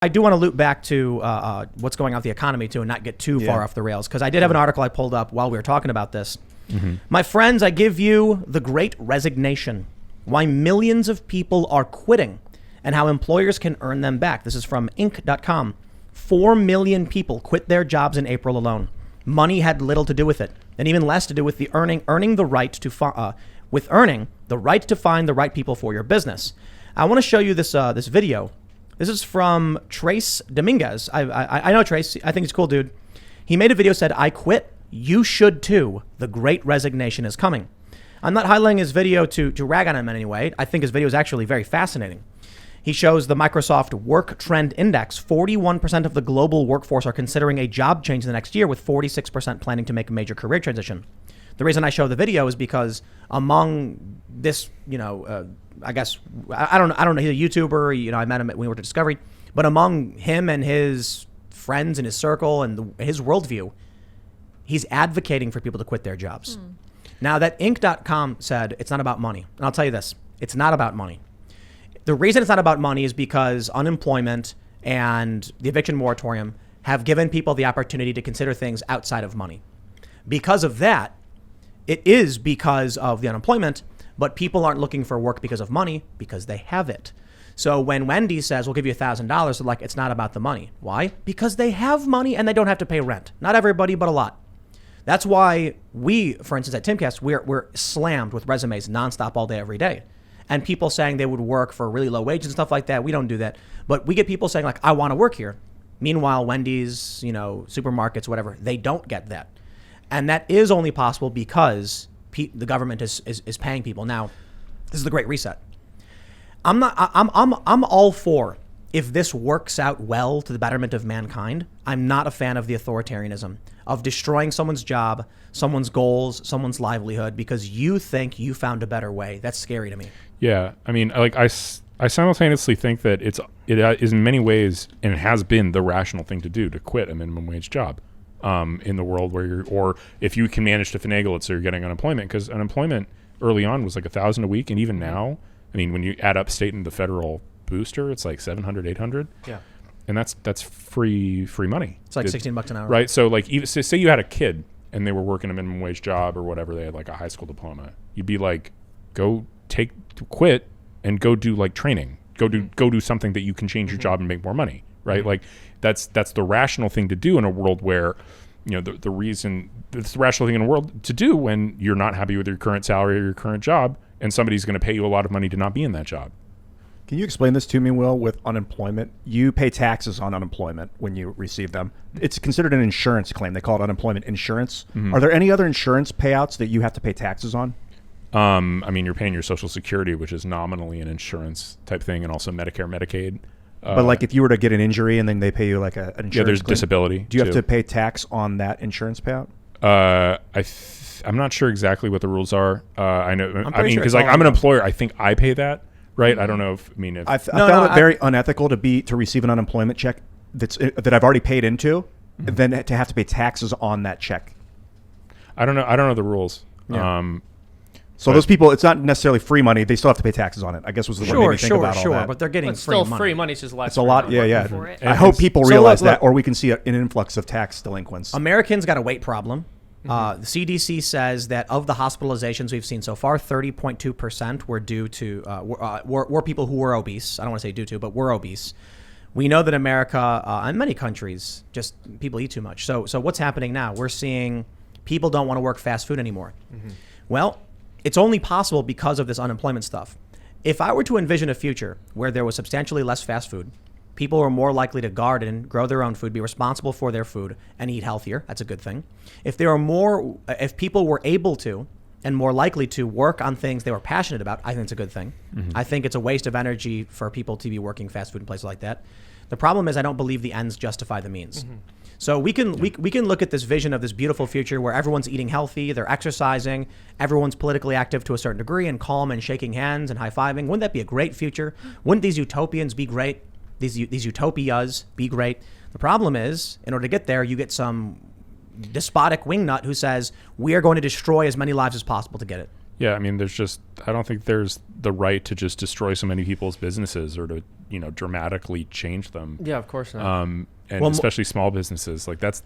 I do want to loop back to what's going on with the economy too, and not get too far off the rails, because I did have an article I pulled up while we were talking about this. My friends, I give you the Great Resignation: Why Millions of People Are Quitting and How Employers Can Earn Them Back. This is from Inc.com. 4 million people quit their jobs in April alone. Money had little to do with it, and even less to do with the earning the right to find the right people for your business. I want to show you this this video. This is from Trace Dominguez. I know Trace. I think he's a cool dude. He made a video, said, "I quit. You should too. The Great Resignation is coming." I'm not highlighting his video to rag on him in any way. I think his video is actually very fascinating. He shows the Microsoft Work Trend Index. 41% of the global workforce are considering a job change in the next year, with 46% planning to make a major career transition. The reason I show the video is because among this, I guess, I don't know, he's a YouTuber, I met him when we were at Discovery, but among him and his friends and his circle and his worldview, he's advocating for people to quit their jobs. Now, that Inc.com said it's not about money. And I'll tell you this, it's not about money. The reason it's not about money is because unemployment and the eviction moratorium have given people the opportunity to consider things outside of money. Because of that, it is because of the unemployment, but people aren't looking for work because of money, because they have it. So when Wendy says, we'll give you $1,000, they're like, it's not about the money. Why? Because they have money and they don't have to pay rent. Not everybody, but a lot. That's why we, for instance, at Timcast, we're slammed with resumes nonstop all day, every day. And people saying they would work for really low wages and stuff like that. We don't do that. But we get people saying, like, I want to work here. Meanwhile, Wendy's, supermarkets, whatever, they don't get that. And that is only possible because the government is paying people. Now, this is the Great Reset. I'm all for, if this works out well to the betterment of mankind, I'm not a fan of the authoritarianism of destroying someone's job, someone's goals, someone's livelihood because you think you found a better way. That's scary to me. Yeah, I mean, like I simultaneously think that it is in many ways, and it has been the rational thing to do, to quit a minimum wage job in the world where or if you can manage to finagle it so you're getting unemployment, because unemployment early on was like $1,000 a week, and even now, I mean, when you add up state and the federal booster, it's like 700, 800. Yeah. And that's free money. It's like $16 an hour. Right. So like, even say you had a kid and they were working a minimum wage job or whatever, they had like a high school diploma. You'd be like, quit and go do like training. Go do something that you can change your job and make more money. Right. Like that's the rational thing to do in a world where, the reason it's the rational thing in a world to do when you're not happy with your current salary or your current job and somebody's going to pay you a lot of money to not be in that job. Can you explain this to me, Will, with unemployment? You pay taxes on unemployment when you receive them. It's considered an insurance claim. They call it unemployment insurance. Mm-hmm. Are there any other insurance payouts that you have to pay taxes on? I mean, you're paying your Social Security, which is nominally an insurance type thing, and also Medicare, Medicaid. But like if you were to get an injury and then they pay you like an insurance there's claim, disability. Do you have to pay tax on that insurance payout? I'm not sure exactly what the rules are. I mean, because sure like I'm an employer, I think I pay that. Right, I don't know if I found it very unethical to receive an unemployment check that I've already paid into, and then to have to pay taxes on that check. I don't know the rules. Yeah. So those people, it's not necessarily free money; they still have to pay taxes on it. I guess was the word made me think about all that. But they're getting still free money. Free money. It's just less. It's a lot. Yeah. I hope people realize that, or we can see an influx of tax delinquents. Americans got a weight problem. The CDC says that of the hospitalizations we've seen so far, 30.2% were due to were people who were obese. I don't want to say due to, but were obese. We know that America and many countries, just people eat too much. So what's happening now? We're seeing people don't want to work fast food anymore. Well, it's only possible because of this unemployment stuff. If I were to envision a future where there was substantially less fast food, people were more likely to garden, grow their own food, be responsible for their food, and eat healthier. That's a good thing. If people were able to and more likely to work on things they were passionate about, I think it's a good thing. I think it's a waste of energy for people to be working fast food in places like that. The problem is I don't believe the ends justify the means. So we can look at this vision of this beautiful future where everyone's eating healthy, they're exercising, everyone's politically active to a certain degree and calm and shaking hands and high-fiving. Wouldn't that be a great future? Wouldn't these utopians be great? These utopias be great. The problem is, in order to get there, you get some despotic wingnut who says, we are going to destroy as many lives as possible to get it. Yeah, I mean, I don't think there's the right to just destroy so many people's businesses or to, dramatically change them. Yeah, of course not. And especially small businesses. Like that's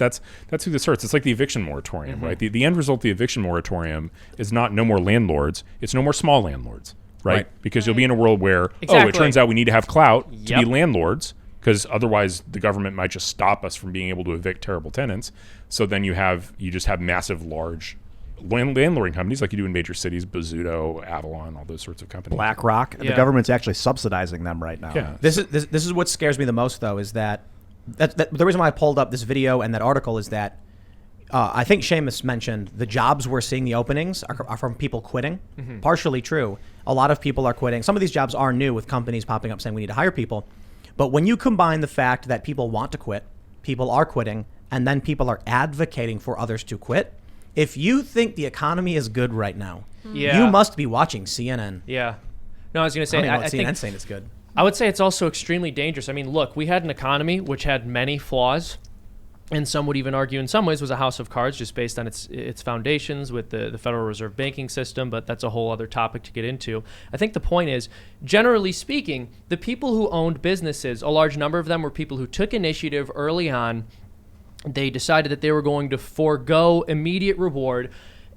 who this hurts. It's like the eviction moratorium, right? The end result of the eviction moratorium is not no more landlords. It's no more small landlords, right? Because you'll be in a world where, it turns out we need to have clout to be landlords, because otherwise the government might just stop us from being able to evict terrible tenants. So then you just have massive, large landlording companies like you do in major cities, Bozzuto, Avalon, all those sorts of companies. BlackRock. Yeah. The government's actually subsidizing them right now. Yeah. This is what scares me the most, though, is that the reason why I pulled up this video and that article is that I think Seamus mentioned the jobs we're seeing, the openings are from people quitting. Partially true. A lot of people are quitting. Some of these jobs are new, with companies popping up saying we need to hire people. But when you combine the fact that people want to quit, people are quitting, and then people are advocating for others to quit, if you think the economy is good right now, you must be watching CNN. Yeah. No, I was going to say, I think saying it's good. I would say it's also extremely dangerous. I mean, look, we had an economy which had many flaws, and some would even argue in some ways was a house of cards just based on its foundations with the Federal Reserve banking system, but that's a whole other topic to get into. I think the point is, generally speaking, the people who owned businesses, a large number of them were people who took initiative early on. They decided that they were going to forego immediate reward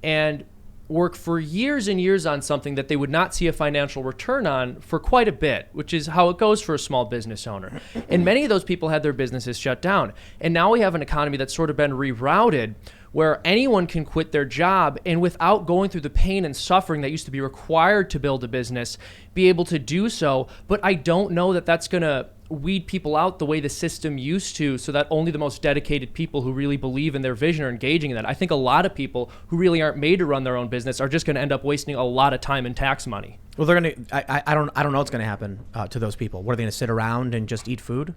and work for years and years on something that they would not see a financial return on for quite a bit, which is how it goes for a small business owner. And many of those people had their businesses shut down. And now we have an economy that's sort of been rerouted where anyone can quit their job and without going through the pain and suffering that used to be required to build a business, be able to do so. But I don't know that that's going to weed people out the way the system used to, so that only the most dedicated people who really believe in their vision are engaging in that. I think a lot of people who really aren't made to run their own business are just going to end up wasting a lot of time and tax money. Well, they're going to. I don't know what's going to happen to those people. What, are they going to sit around and just eat food?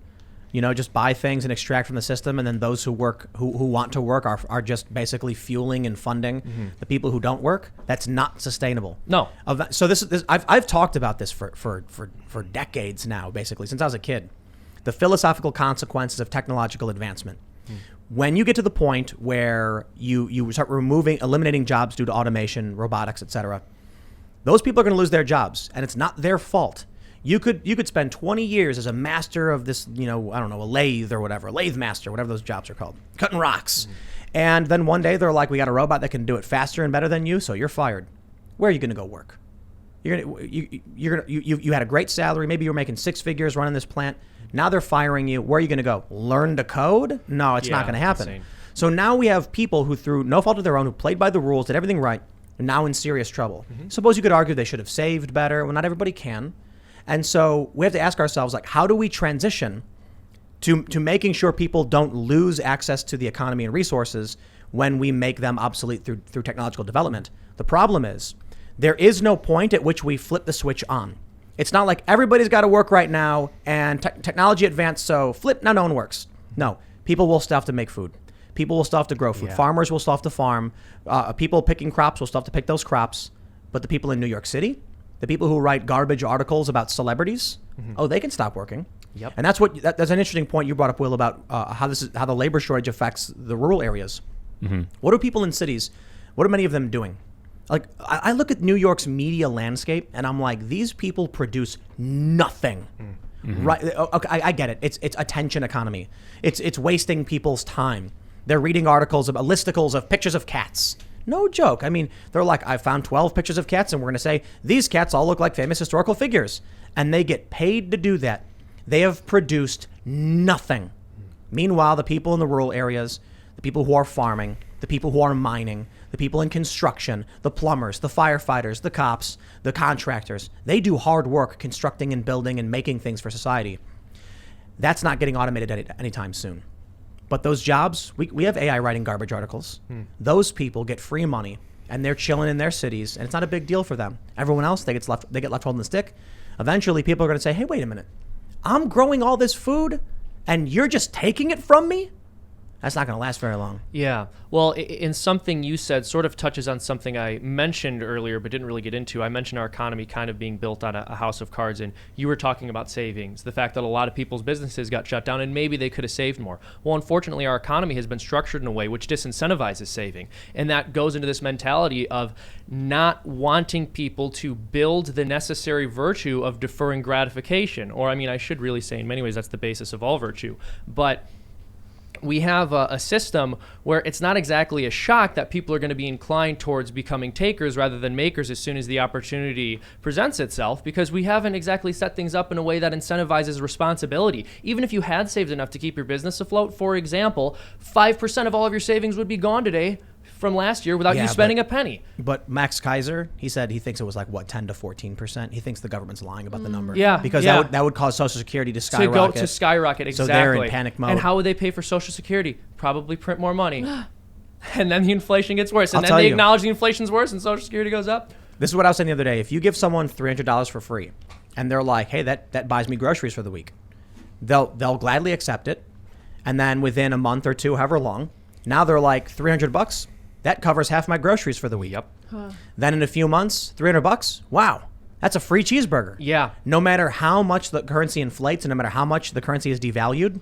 Just buy things and extract from the system, and then those who work, who want to work, are just basically fueling and funding the people who don't work. That's not sustainable. No. So this I've talked about this for decades now, basically since I was a kid. The philosophical consequences of technological advancement. When you get to the point where you start eliminating jobs due to automation, robotics, etc., those people are going to lose their jobs, and it's not their fault. You could spend 20 years as a master of this, I don't know, a lathe or whatever, a lathe master, whatever those jobs are called, cutting rocks. And then one day they're like, we got a robot that can do it faster and better than you, so you're fired. Where are you going to go work? You had a great salary. Maybe you were making six figures running this plant. Now they're firing you. Where are you going to go? Learn to code? No, it's not going to happen. Insane. So now we have people who, through no fault of their own, who played by the rules, did everything right, are now in serious trouble. Suppose you could argue they should have saved better. Well, not everybody can. And so we have to ask ourselves, how do we transition to making sure people don't lose access to the economy and resources when we make them obsolete through technological development? The problem is there is no point at which we flip the switch on. It's not like everybody's got to work right now and technology advanced, so flip, now no one works. No, people will still have to make food. People will still have to grow food. Yeah. Farmers will still have to farm. People picking crops will still have to pick those crops. But the people in New York City, the people who write garbage articles about celebrities, they can stop working. Yep. And that's an interesting point you brought up, Will, about how the labor shortage affects the rural areas. What are people in cities? What are many of them doing? Like, I look at New York's media landscape and I'm like, these people produce nothing. Right? Okay, I get it. It's attention economy. It's wasting people's time. They're reading articles about listicles of pictures of cats. No joke. I mean, they're like, I found 12 pictures of cats and we're going to say, these cats all look like famous historical figures. And they get paid to do that. They have produced nothing. Meanwhile, the people in the rural areas, the people who are farming, the people who are mining, the people in construction, the plumbers, the firefighters, the cops, the contractors, they do hard work constructing and building and making things for society. That's not getting automated anytime soon. But those jobs, we have AI writing garbage articles. Those people get free money and they're chilling in their cities and it's not a big deal for them. Everyone else, they get left holding the stick. Eventually people are going to say, hey, wait a minute. I'm growing all this food and you're just taking it from me? That's not going to last very long. Yeah. Well, in something you said sort of touches on something I mentioned earlier but didn't really get into. I mentioned our economy kind of being built on a house of cards, and you were talking about savings, the fact that a lot of people's businesses got shut down and maybe they could have saved more. Well, unfortunately, our economy has been structured in a way which disincentivizes saving, and that goes into this mentality of not wanting people to build the necessary virtue of deferring gratification. Or, I mean, I should really say in many ways that's the basis of all virtue. But we have a system where it's not exactly a shock that people are going to be inclined towards becoming takers rather than makers as soon as the opportunity presents itself, because we haven't exactly set things up in a way that incentivizes responsibility. Even if you had saved enough to keep your business afloat, for example, 5% of all of your savings would be gone today from last year without you spending a penny. But Max Kaiser, he said he thinks it was like, what, 10 to 14%? He thinks the government's lying about the number. Yeah. Because that would cause Social Security to skyrocket. To skyrocket, exactly. So they're in panic mode. And how would they pay for Social Security? Probably print more money. And then the inflation gets worse. And I'll then tell they you. acknowledge the inflation's worse and Social Security goes up. This is what I was saying the other day. If you give someone $300 for free and they're like, hey, that buys me groceries for the week, they'll gladly accept it. And then within a month or two, however long, now they're like, $300? That covers half my groceries for the week. Yep. Then in a few months, $300? Wow. That's a free cheeseburger. Yeah. No matter how much the currency inflates and no matter how much the currency is devalued,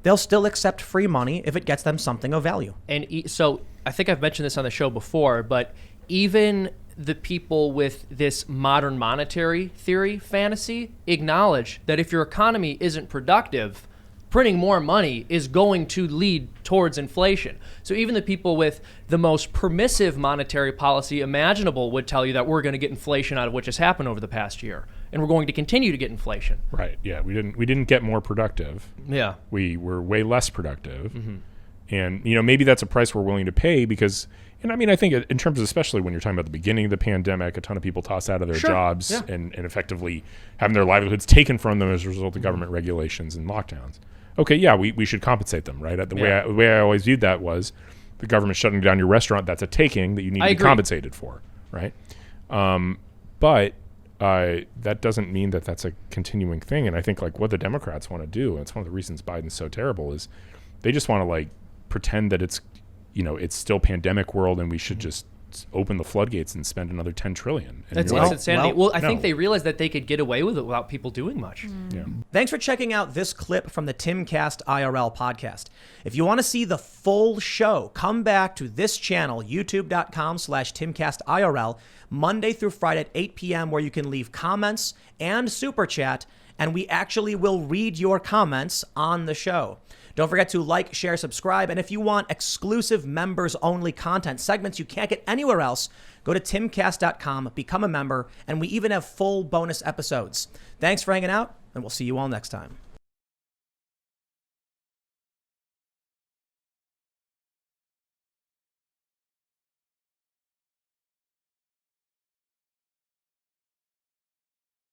they'll still accept free money if it gets them something of value. And so I think I've mentioned this on the show before, but even the people with this modern monetary theory fantasy acknowledge that if your economy isn't productive, printing more money is going to lead towards inflation. So even the people with the most permissive monetary policy imaginable would tell you that we're going to get inflation out of what just happened over the past year, and we're going to continue to get inflation. Right. Yeah. We didn't get more productive. Yeah. We were way less productive. Mm-hmm. And, maybe that's a price we're willing to pay because, and I mean, I think in terms of, especially when you're talking about the beginning of the pandemic, a ton of people tossed out of their jobs and effectively having their livelihoods taken from them as a result of government regulations and lockdowns. Okay, yeah, we should compensate them, right? The way I always viewed that was the government shutting down your restaurant, that's a taking that you need to be compensated for, right? But that doesn't mean that that's a continuing thing. And I think like what the Democrats want to do, and it's one of the reasons Biden's so terrible, is they just want to like pretend that it's, it's still pandemic world and we should just open the floodgates and spend another $10 trillion. And That's insanity. Well, I think they realized that they could get away with it without people doing much. Yeah. Thanks for checking out this clip from the Timcast IRL podcast. If you want to see the full show, come back to this channel, youtube.com/TimcastIRL, Monday through Friday at 8 p.m., where you can leave comments and super chat, and we actually will read your comments on the show. Don't forget to like, share, subscribe, and if you want exclusive members-only content, segments you can't get anywhere else, go to timcast.com, become a member, and we even have full bonus episodes. Thanks for hanging out, and we'll see you all next time.